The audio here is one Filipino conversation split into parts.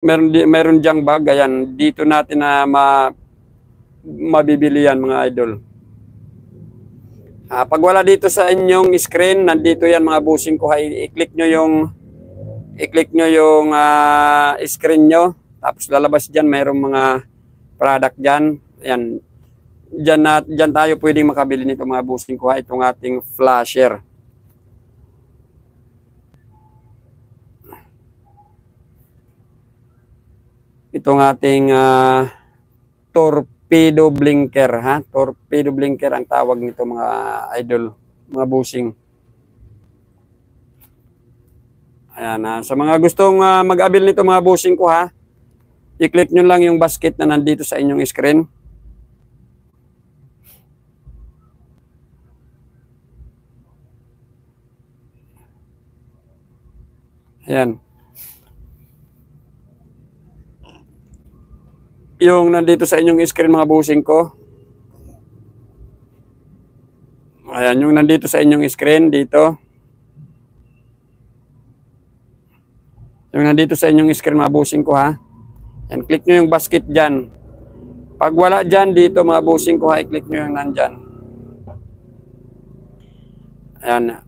Meron diyang bag. Ayan, dito natin na mabibili yan mga idol. Pag wala dito sa inyong screen, nandito yan mga busing ko. I-click nyo yung screen nyo. Tapos lalabas dyan, mayroong mga product dyan. Ayan, dyan tayo pwedeng makabili nito mga busing ko. Itong ating flasher. Itong ating torpedo blinker, torpedo blinker ang tawag nito mga idol, mga busing. Ayan, sa mga gustong mag-avail nito mga busing ko i-click nyo lang yung basket na nandito sa inyong screen. Ayan. Yung nandito sa inyong screen mga busing ko. Ayan, yung nandito sa inyong screen dito. Yung nandito sa inyong screen mga busing ko Ayan, click nyo yung basket dyan. Pag wala dyan dito mga busing ko i-click nyo yung nandyan. Ayan.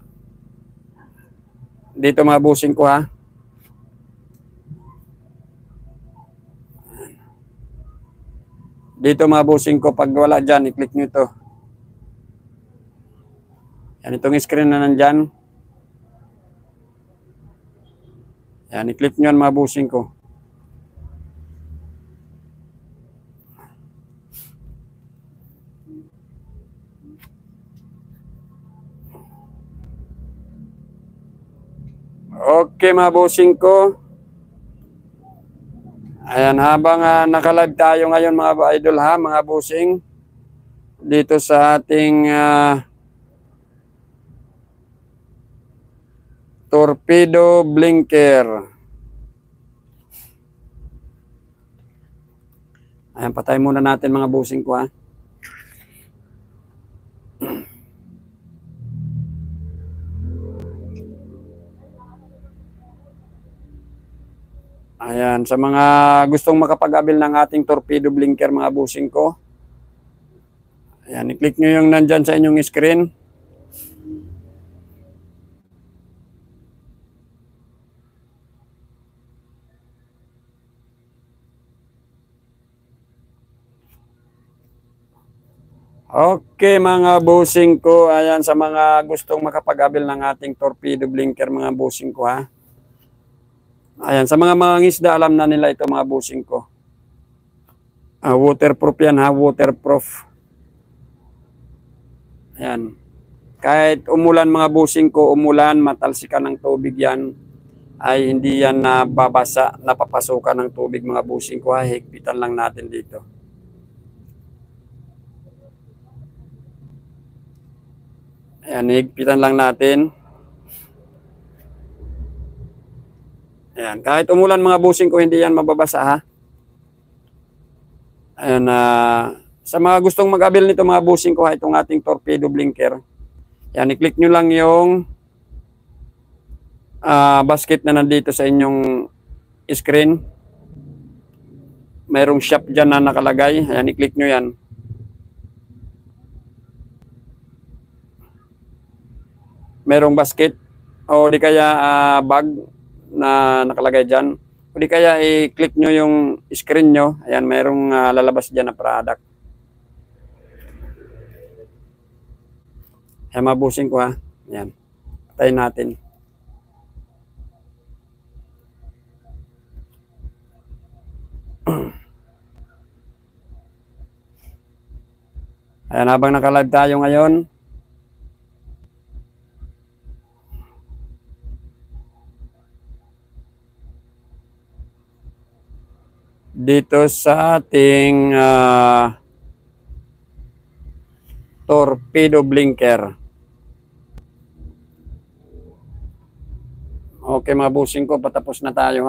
Dito mga busing ko Dito mga busing ko, pag wala dyan, i-click nyo ito. Yan, itong screen na nandyan. Yan, i-click nyo yan mga busing ko. Okay mga busing ko. Ayan, habang naka-live tayo ngayon mga idol mga busing. Dito sa ating torpedo blinker. Ayan, patay muna natin mga busing ko Ayan, sa mga gustong makapag-avail ng ating torpedo blinker mga busing ko. Ayan, i-click nyo yung nandyan sa inyong screen. Okay mga busing ko, ayan sa mga gustong makapag-avail ng ating torpedo blinker mga busing ko Ayan, sa mga mangingisda alam na nila ito mga busing ko. Waterproof yan waterproof. Ayan. Kahit umulan mga busing ko, umulan, matalsikan ng tubig yan, ay hindi yan nababasa, napapasukan ng tubig mga busing ko higpitan lang natin dito. Ayan, higpitan lang natin. Ayan, kahit umulan mga busing ko, hindi yan mababasa Ayan, sa mga gustong mag-avail nito mga busing ko itong ating torpedo blinker. Ayan, i-click nyo lang yung basket na nandito sa inyong screen. Mayroong shop dyan na nakalagay. Ayan, i-click nyo yan. Mayroong basket o di kaya bag na nakalagay dyan. O di kaya i-click nyo yung screen nyo. Ayan, mayroong lalabas dyan na product. Ayan, mabusing ko Ayan, patayin natin. Ayan, habang naka-live tayo ngayon, dito sa ating torpedo blinker. Okay mga busing ko, patapos na tayo